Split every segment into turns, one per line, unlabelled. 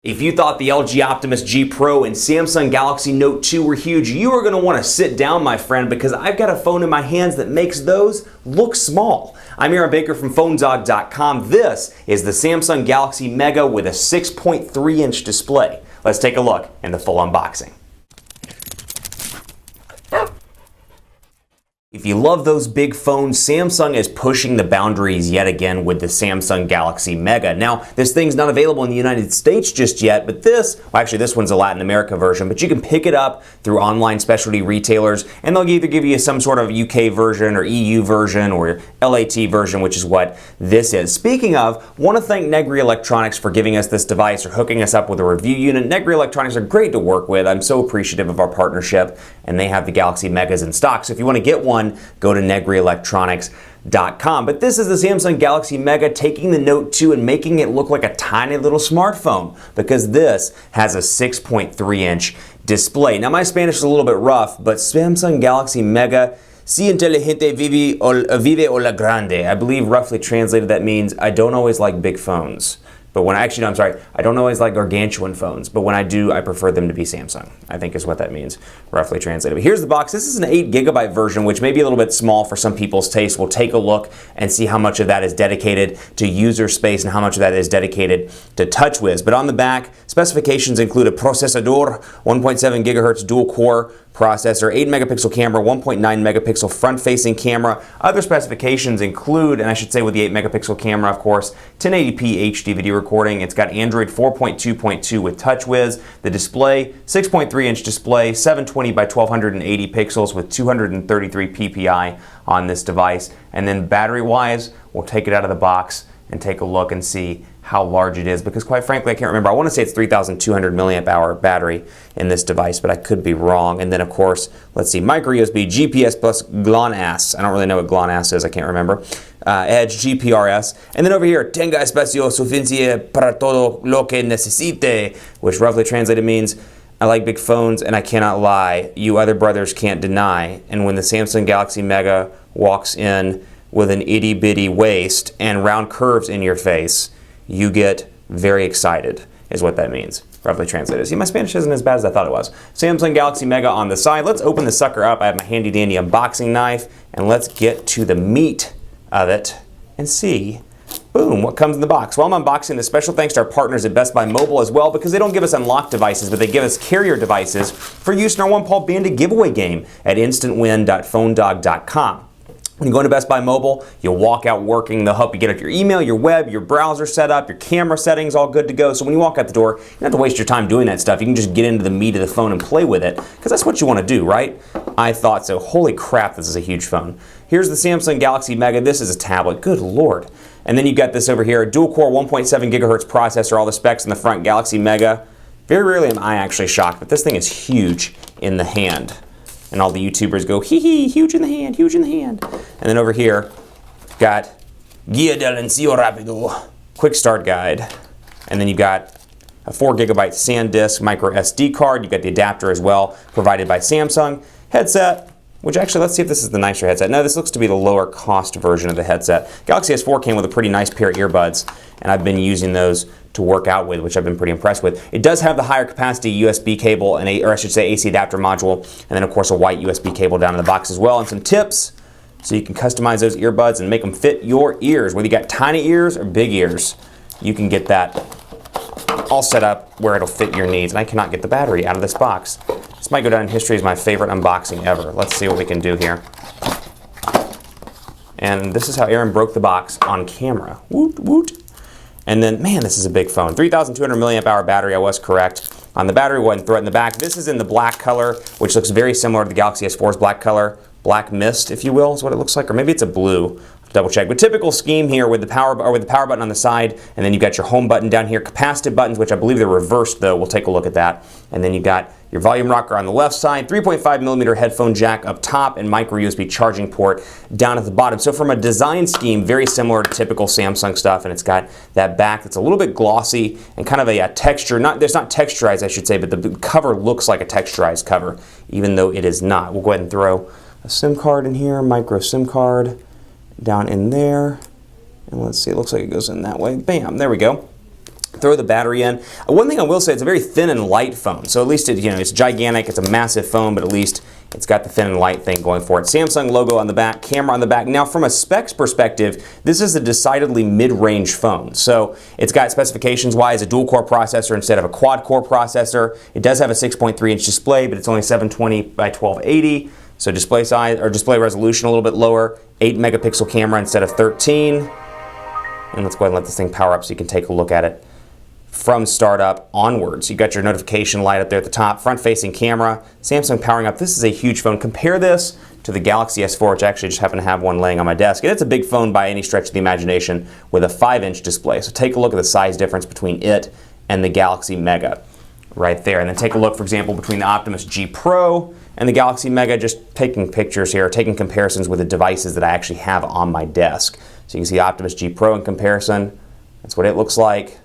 If you thought the LG Optimus G Pro and Samsung Galaxy Note 2 were huge, you are going to want to sit down, my friend, because I've got a phone in my hands that makes those look small. I'm Aaron Baker from PhoneDog.com. This is the Samsung Galaxy Mega with a 6.3-inch display. Let's take a look in the full unboxing. If you love those big phones, Samsung is pushing the boundaries yet again with the Samsung Galaxy Mega. Now, this thing's not available in the United States just yet, but this one's a Latin America version, but you can pick it up through online specialty retailers, and they'll either give you some sort of UK version or EU version or LAT version, which is what this is. Speaking of, want to thank Negri Electronics for giving us this device or hooking us up with a review unit. Negri Electronics are great to work with. I'm so appreciative of our partnership, and they have the Galaxy Megas in stock. So if you want to get one, go to negrielectronics.com. But this is the Samsung Galaxy Mega taking the Note 2 and making it look like a tiny little smartphone, because this has a 6.3-inch display. Now, my Spanish is a little bit rough, but Samsung Galaxy Mega, si inteligente vive o la grande. I believe roughly translated that means I don't always like big phones. But when I don't always like gargantuan phones, but when I do, I prefer them to be Samsung, I think is what that means, roughly translated. But here's the box. This is an 8GB version, which may be a little bit small for some people's taste. We'll take a look and see how much of that is dedicated to user space and how much of that is dedicated to TouchWiz. But on the back, specifications include a procesador, 1.7 gigahertz dual-core processor, 8-megapixel camera, 1.9-megapixel front-facing camera. Other specifications include, and I should say with the 8-megapixel camera, of course, 1080p HD video recording. It's got Android 4.2.2 with TouchWiz. The display, 6.3-inch display, 720 by 1280 pixels with 233 ppi on this device. And then battery-wise, we'll take it out of the box and take a look and see how large it is, because quite frankly I can't remember. I want to say it's 3,200 milliamp hour battery in this device, but I could be wrong. And then of course, let's see, micro USB, GPS plus GLONASS. I don't really know what GLONASS is, I can't remember. Edge, GPRS, and then over here, tenga espacio suficiente para todo lo que necesite, which roughly translated means I like big phones and I cannot lie. You other brothers can't deny. And when the Samsung Galaxy Mega walks in with an itty bitty waist and round curves in your face, you get very excited, is what that means, roughly translated. See, my Spanish isn't as bad as I thought it was. Samsung Galaxy Mega on the side. Let's open the sucker up. I have my handy dandy unboxing knife, and let's get to the meat of it and see, boom, what comes in the box. While I'm unboxing this, special thanks to our partners at Best Buy Mobile as well, because they don't give us unlocked devices, but they give us carrier devices for use in our One Paul Bandit giveaway game at instantwin.phonedog.com. When you go into Best Buy Mobile, you'll walk out working. They'll help you get up your email, your web, your browser set up, your camera settings all good to go. So when you walk out the door, you don't have to waste your time doing that stuff. You can just get into the meat of the phone and play with it, because that's what you want to do, right? I thought so. Holy crap, this is a huge phone. Here's the Samsung Galaxy Mega. This is a tablet. Good Lord. And then you got this over here, dual-core 1.7 gigahertz processor, all the specs in the front, Galaxy Mega. Very rarely am I actually shocked, but this thing is huge in the hand. And all the YouTubers go, hee hee, huge in the hand, huge in the hand. And then over here, got Guia del Inicio Rapido, quick start guide. And then you've got a 4GB SanDisk micro SD card. You've got the adapter as well, provided by Samsung. Headset, which actually, let's see if this is the nicer headset. No, this looks to be the lower cost version of the headset. Galaxy S4 came with a pretty nice pair of earbuds, and I've been using those to work out with, which I've been pretty impressed with. It does have the higher capacity USB cable, and or I should say AC adapter module, and then of course a white USB cable down in the box as well, and some tips so you can customize those earbuds and make them fit your ears. Whether you got tiny ears or big ears, you can get that all set up where it'll fit your needs. And I cannot get the battery out of this box. This might go down in history as my favorite unboxing ever. Let's see what we can do here. And this is how Aaron broke the box on camera. Woot, woot. And then, man, this is a big phone. 3,200 milliamp hour battery, I was correct. On the battery, go ahead and throw it in the back. This is in the black color, which looks very similar to the Galaxy S4's black color. Black mist, if you will, is what it looks like. Or maybe it's a blue. Double check. But typical scheme here with the power button on the side, and then you've got your home button down here, capacitive buttons, which I believe they're reversed though. We'll take a look at that. And then you've got your volume rocker on the left side, 3.5mm headphone jack up top, and micro USB charging port down at the bottom. So from a design scheme, very similar to typical Samsung stuff, and it's got that back that's a little bit glossy and kind of a texture. It's not texturized, I should say, but the cover looks like a texturized cover, even though it is not. We'll go ahead and throw a SIM card in here, micro SIM card down in there. And let's see, it looks like it goes in that way. Bam, there we go. Throw the battery in. One thing I will say, it's a very thin and light phone. So at least it's gigantic, it's a massive phone, but at least it's got the thin and light thing going for it. Samsung logo on the back, camera on the back. Now from a specs perspective, this is a decidedly mid-range phone. So it's got specifications-wise a dual-core processor instead of a quad-core processor. It does have a 6.3-inch display, but it's only 720 by 1280. So display size or display resolution a little bit lower. 8-megapixel camera instead of 13. And let's go ahead and let this thing power up so you can take a look at it from startup onwards. You got your notification light up there at the top, front-facing camera, Samsung powering up. This is a huge phone. Compare this to the Galaxy S4, which I actually just happen to have one laying on my desk. And it's a big phone by any stretch of the imagination with a 5-inch display. So take a look at the size difference between it and the Galaxy Mega right there. And then take a look, for example, between the Optimus G Pro and the Galaxy Mega, just taking pictures here, taking comparisons with the devices that I actually have on my desk. So you can see the Optimus G Pro in comparison. That's what it looks like.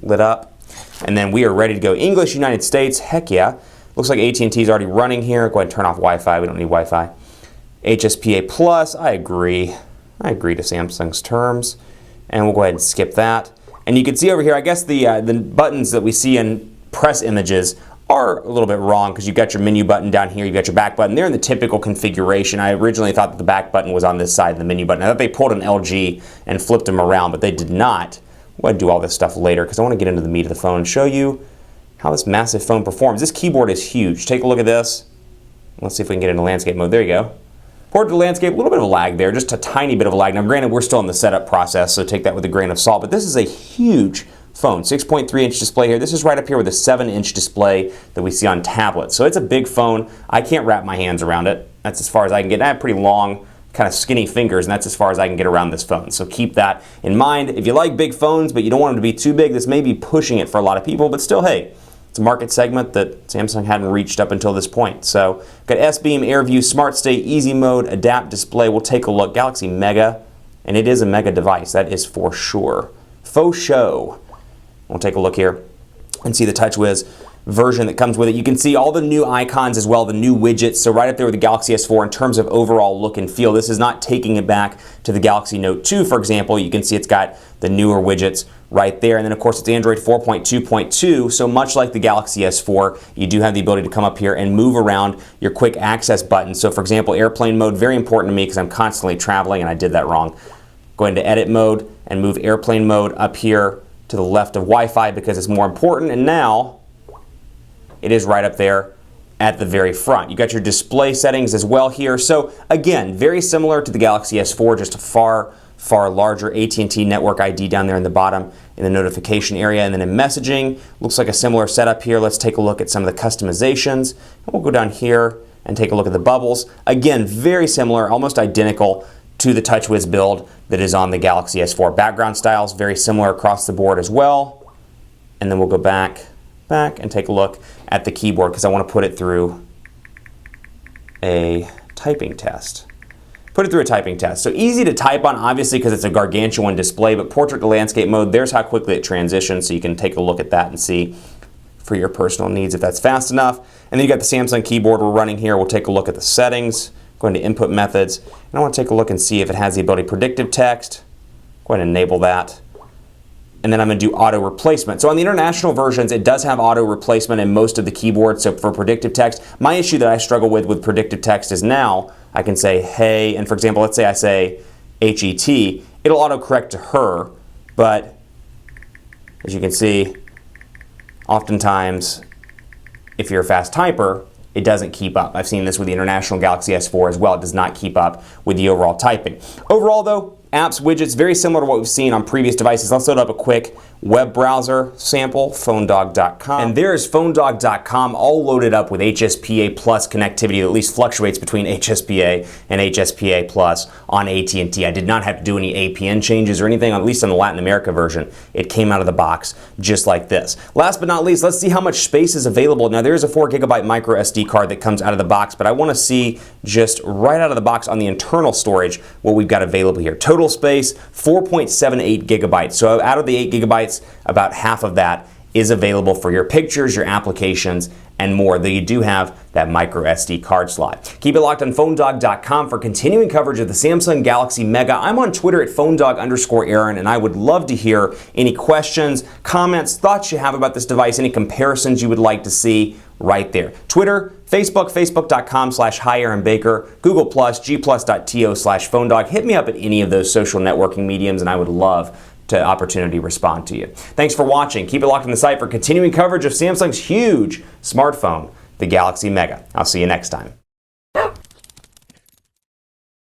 Lit up. And then we are ready to go. English, United States, heck yeah. Looks like AT&T is already running here. Go ahead and turn off Wi-Fi. We don't need Wi-Fi. HSPA Plus, I agree. I agree to Samsung's terms. And we'll go ahead and skip that. And you can see over here, I guess the buttons that we see in press images are a little bit wrong because you've got your menu button down here, you've got your back button. They're in the typical configuration. I originally thought that the back button was on this side of the menu button. I thought they pulled an LG and flipped them around, but they did not. I'm going to do all this stuff later because I want to get into the meat of the phone and show you how this massive phone performs. This keyboard is huge. Take a look at this. Let's see if we can get into landscape mode. There you go. Port to landscape, a little bit of a lag there, just a tiny bit of a lag. Now granted, we're still in the setup process, so take that with a grain of salt, but this is a huge phone. 6.3-inch display here. This is right up here with a 7-inch display that we see on tablets. So it's a big phone. I can't wrap my hands around it. That's as far as I can get. I have pretty long, kind of skinny fingers, and that's as far as I can get around this phone. So keep that in mind. If you like big phones, but you don't want them to be too big, this may be pushing it for a lot of people, but still, hey, it's a market segment that Samsung hadn't reached up until this point. So got S-Beam, AirView, Smart State, Easy Mode, Adapt Display. We'll take a look. Galaxy Mega, and it is a Mega device. That is for sure. Faux show. We'll take a look here and see the TouchWiz version that comes with it. You can see all the new icons as well, the new widgets. So right up there with the Galaxy S4 in terms of overall look and feel. This is not taking it back to the Galaxy Note 2, for example. You can see it's got the newer widgets right there. And then of course it's Android 4.2.2. So much like the Galaxy S4, you do have the ability to come up here and move around your quick access buttons. So for example, airplane mode, very important to me because I'm constantly traveling and I did that wrong. Go into edit mode and move airplane mode up here to the left of Wi-Fi because it's more important. And now it is right up there at the very front. You got your display settings as well here. So again, very similar to the Galaxy S4, just a far larger AT&T network ID down there in the bottom in the notification area. And then in messaging, looks like a similar setup here. Let's take a look at some of the customizations. And we'll go down here and take a look at the bubbles. Again, very similar, almost identical to the TouchWiz build that is on the Galaxy S4. Background styles, very similar across the board as well. And then we'll go back and take a look at the keyboard because I want to put it through a typing test. So easy to type on, obviously, because it's a gargantuan display, but portrait to landscape mode, there's how quickly it transitions, so you can take a look at that and see for your personal needs if that's fast enough. And then you got the Samsung keyboard we're running here. We'll take a look at the settings, go into input methods, and I want to take a look and see if it has the ability predictive text. Go ahead and enable that. And then I'm going to do auto replacement. So on the international versions, it does have auto replacement in most of the keyboards. So for predictive text, my issue that I struggle with predictive text is now I can say, hey, and for example, let's say I say HET, it'll autocorrect to her, but as you can see, oftentimes, if you're a fast typer, it doesn't keep up. I've seen this with the international Galaxy S4 as well. It does not keep up with the overall typing. Overall though, apps, widgets, very similar to what we've seen on previous devices. Let's load up a quick web browser sample, phonedog.com. And there's phonedog.com all loaded up with HSPA Plus connectivity that at least fluctuates between HSPA and HSPA Plus on AT&T. I did not have to do any APN changes or anything, at least on the Latin America version. It came out of the box just like this. Last but not least, let's see how much space is available. Now there's a 4GB micro SD card that comes out of the box, but I want to see just right out of the box on the internal storage what we've got available here. Total space, 4.78 gigabytes. So out of the 8 gigabytes, about half of that is available for your pictures, your applications, and more, though you do have that micro SD card slot. Keep it locked on PhoneDog.com for continuing coverage of the Samsung Galaxy Mega. I'm on Twitter at PhoneDog_Aaron, and I would love to hear any questions, comments, thoughts you have about this device, any comparisons you would like to see right there. Twitter, Facebook, Facebook.com/HiAaronBaker, Google+, G+.to/PhoneDog. Hit me up at any of those social networking mediums, and I would love to opportunity respond to you. Thanks for watching. Keep it locked on the site for continuing coverage of Samsung's huge smartphone, the Galaxy Mega. I'll see you next time.